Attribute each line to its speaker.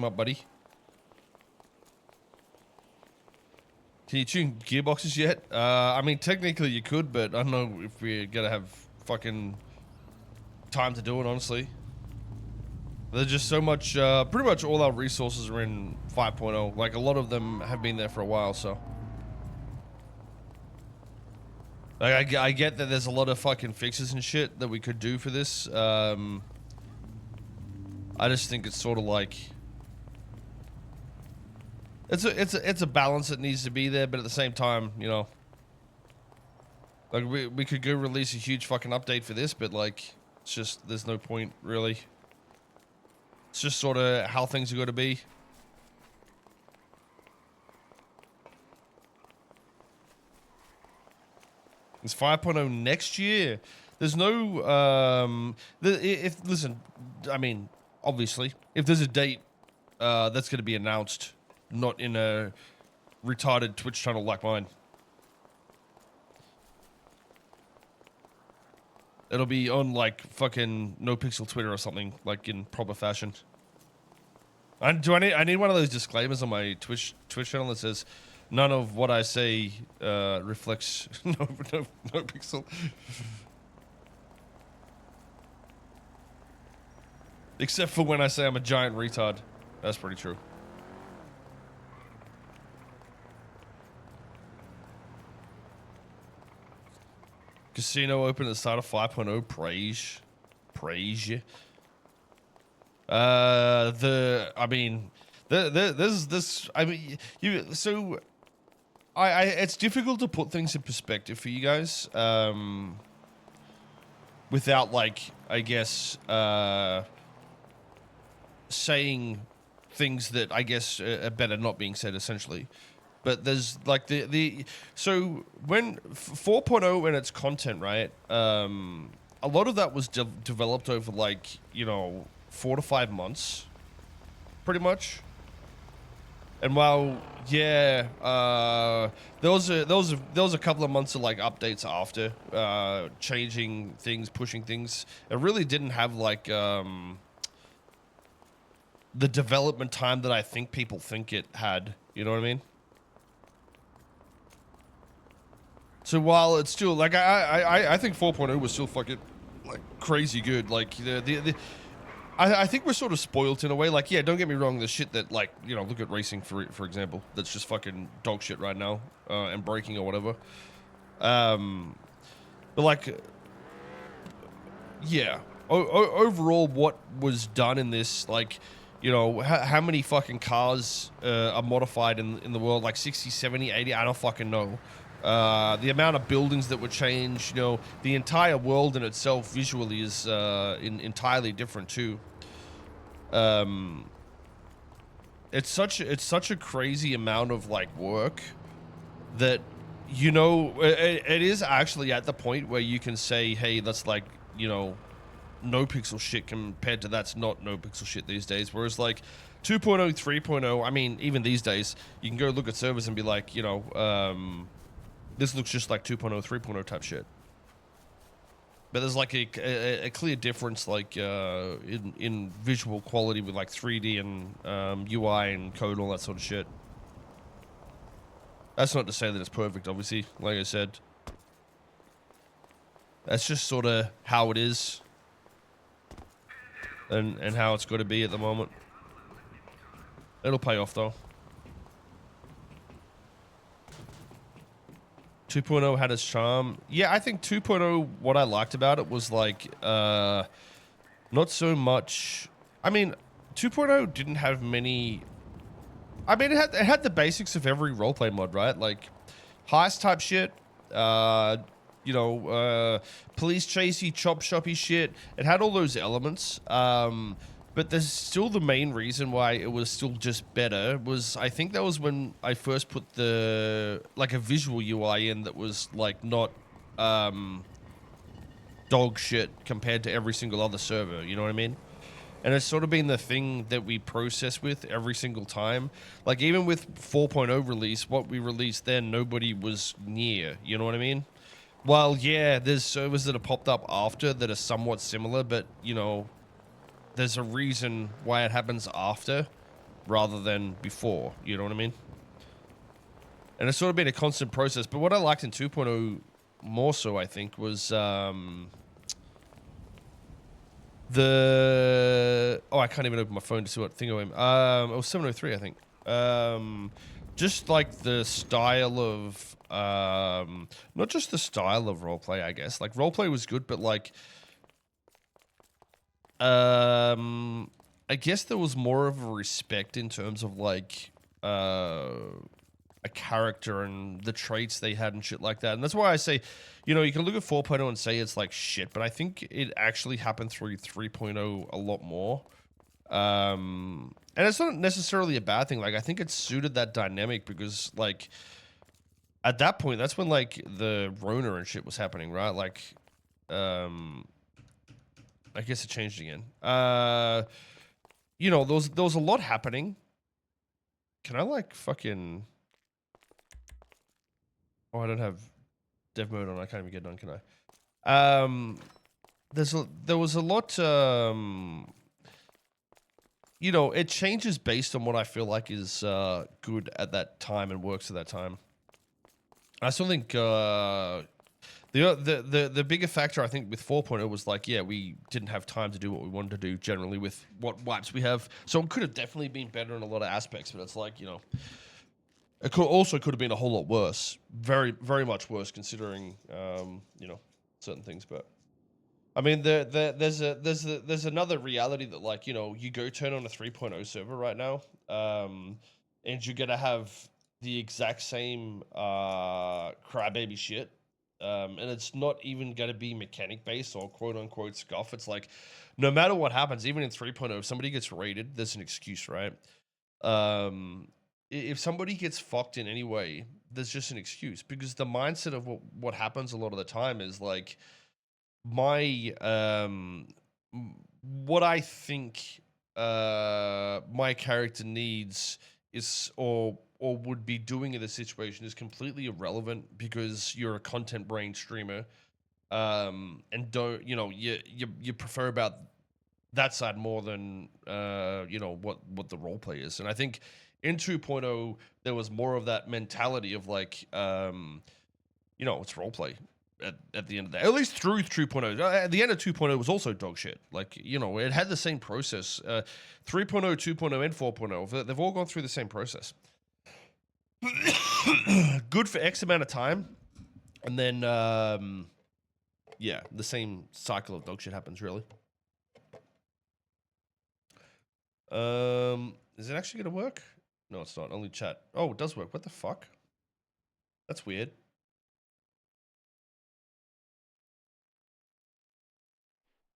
Speaker 1: Come up, buddy. Can you tune gearboxes yet? I mean, technically you could, but I don't know if we're gonna have fucking time to do it, honestly. There's just so much, pretty much all our resources are in 5.0. Like, a lot of them have been there for a while, so. Like, I get that there's a lot of fucking fixes and shit that we could do for this. I just think it's sort of like... It's a balance that needs to be there, but at the same time, you know... Like, we could go release a huge fucking update for this, but, like, it's just, there's no point, really. It's just sort of how things are going to be. It's 5.0 next year. There's no, listen, I mean, obviously, if there's a date, that's going to be announced, not in a retarded Twitch channel like mine. It'll be on, like, fucking NoPixel Twitter or something, like, in proper fashion. I need one of those disclaimers on my Twitch channel that says, none of what I say reflects NoPixel. Except for when I say I'm a giant retard. That's pretty true. Casino open at the start of 5.0. Praise you. I mean, there's this. I mean, so it's difficult to put things in perspective for you guys. Without, like, I guess, saying things that I guess are better not being said, essentially. But there's, like, so when 4.0 and its content, right, a lot of that was developed over, like, you know, 4 to 5 months, pretty much. And while, yeah, there was a couple of months of, like, updates after, changing things, pushing things. It really didn't have, like, the development time that I think people think it had. You know what I mean? So while it's still, like, I think 4.0 was still fucking, like, crazy good. Like, I think we're sort of spoiled in a way. Like, yeah, don't get me wrong, there's shit that, like, you know, look at racing, for example, that's just fucking dog shit right now, and breaking or whatever. But, like, yeah, overall, what was done in this, like, you know, how many fucking cars are modified in the world, like 60, 70, 80, I don't fucking know. The amount of buildings that were changed, you know, the entire world in itself visually is entirely different too. It's such a crazy amount of, like, work that, you know, it is actually at the point where you can say, hey, that's, like, you know, NoPixel shit compared to that's not NoPixel shit these days. Whereas, like, 2.0, 3.0, I mean, even these days, you can go look at servers and be like, you know, this looks just like 2.0, 3.0 type shit. But there's, like, a clear difference, like, in visual quality with, like, 3D and UI and code and all that sort of shit. That's not to say that it's perfect, obviously. Like I said, that's just sort of how it is, and how it's got to be at the moment. It'll pay off, though. 2.0 had its charm. Yeah, I think 2.0, what I liked about it was, like, not so much... I mean, 2.0 didn't have many... I mean, it had the basics of every roleplay mod, right? Like, heist type shit, you know, police chasey, chop shoppy shit. It had all those elements. But there's still the main reason why it was still just better was, I think that was when I first put the, like, a visual UI in that was, like, not dog shit compared to every single other server, you know what I mean? And it's sort of been the thing that we process with every single time. Like, even with 4.0 release, what we released then, nobody was near, you know what I mean? While, yeah, there's servers that have popped up after that are somewhat similar, but, you know, there's a reason why it happens after. rather than before. You know what I mean? And it's sort of been a constant process. But what I liked in 2.0 more so, I think, was the... Oh, I can't even open my phone to see what thing I am. It was 703, I think. Just like the style of... not just the style of roleplay, I guess. Like, roleplay was good, but like... I guess there was more of a respect in terms of like... a character and the traits they had and shit like that. And that's why I say, you know, you can look at 4.0 and say it's like shit, but I think it actually happened through 3.0 a lot more. And it's not necessarily a bad thing. Like, I think it suited that dynamic because, like, at that point, that's when, like, the Rona and shit was happening, right? Like, I guess it changed again. You know, there was a lot happening. Can I, like, fucking... Oh, I don't have dev mode on. I can't even get it on, can I? There was a lot. You know, it changes based on what I feel like is good at that time and works at that time. I still think the bigger factor I think with 4.0 was like, yeah, we didn't have time to do what we wanted to do generally with what wipes we have. So it could have definitely been better in a lot of aspects, but it's like, you know. It could have been a whole lot worse, very, very much worse considering, you know, certain things. But I mean, there's another reality that, like, you know, you go turn on a 3.0 server right now, and you're gonna have the exact same crybaby shit, and it's not even gonna be mechanic based or quote unquote scuff. It's like, no matter what happens, even in 3.0, if somebody gets raided, there's an excuse, right? If somebody gets fucked in any way, there's just an excuse because the mindset of what happens a lot of the time is like my what I think my character needs is or would be doing in the situation is completely irrelevant because you're a content brain streamer and don't, you know, you prefer about that side more than you know, what the role play is. And I think in 2.0 there was more of that mentality of like you know, it's role play at the end of the day. At least through 2.0. At the end of 2.0 was also dog shit. Like, you know, it had the same process. 3.0, 2.0 and 4.0, they've all gone through the same process. Good for X amount of time, and then yeah, the same cycle of dog shit happens really. Is it actually gonna work? No, it's not. Only chat. Oh, it does work. What the fuck? That's weird.